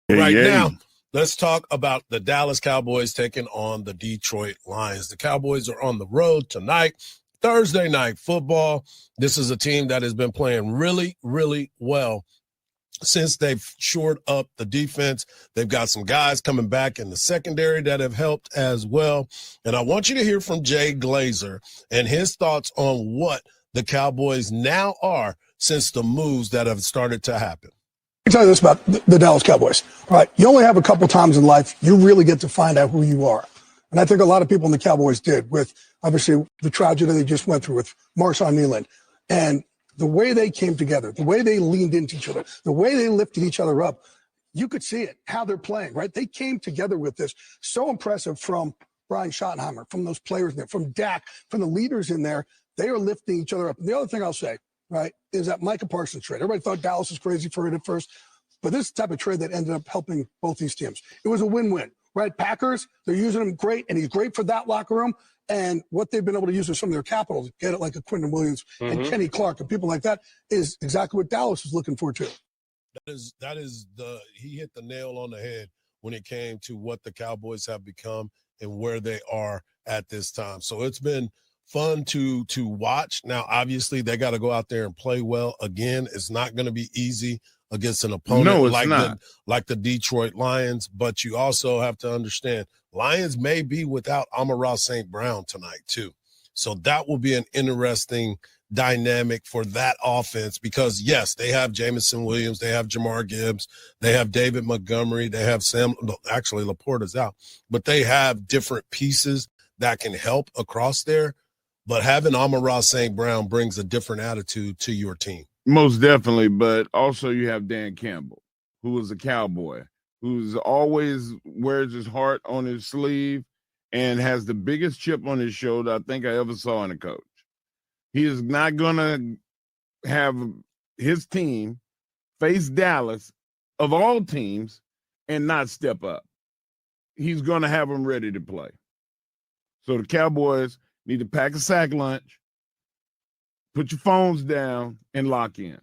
Right now, let's talk about the Dallas Cowboys taking on the Detroit Lions. The Cowboys are on the road tonight, Thursday night football. This is a team that has been playing really, really well since they've shored up the defense. They've got some guys coming back in the secondary that have helped as well. And I want you to hear from Jay Glazer and his thoughts on what the Cowboys now are since the moves that have started to happen. Let me tell you this about the Dallas Cowboys. All right, you only have a couple times in life you really get to find out who you are. And I think a lot of people in the Cowboys did, with obviously the tragedy they just went through with Marshawn Kneeland. And the way they came together, the way they leaned into each other, the way they lifted each other up, you could see it, how they're playing, right? They came together with this. So impressive from Brian Schottenheimer, from those players in there, from Dak, from the leaders in there. They are lifting each other up. And the other thing I'll say, right, is that Micah Parsons trade. Everybody thought Dallas was crazy for it at first, but this is the type of trade that ended up helping both these teams. It was a win-win, right? Packers, they're using him great, and he's great for that locker room. And what they've been able to use with some of their capital to get it like a Quentin Williams and Kenny Clark and people like that is exactly what Dallas is looking for too. He hit the nail on the head when it came to what the Cowboys have become and where they are at this time. So it's been fun to watch. Now, obviously, they got to go out there and play well again. It's not going to be easy against an opponent like the Detroit Lions, but you also have to understand Lions may be without Amon-Ra St. Brown tonight too. So that will be an interesting dynamic for that offense because, yes, they have Jamison Williams, they have Jamar Gibbs, they have David Montgomery, they have actually Laporta's out, but they have different pieces that can help across there. But having Amon-Ra St. Brown brings a different attitude to your team. Most definitely, but also you have Dan Campbell, who is a Cowboy, who's always wears his heart on his sleeve and has the biggest chip on his shoulder I think I ever saw in a coach. He is not going to have his team face Dallas, of all teams, and not step up. He's going to have them ready to play. So the Cowboys need to pack a sack lunch, put your phones down, and lock in.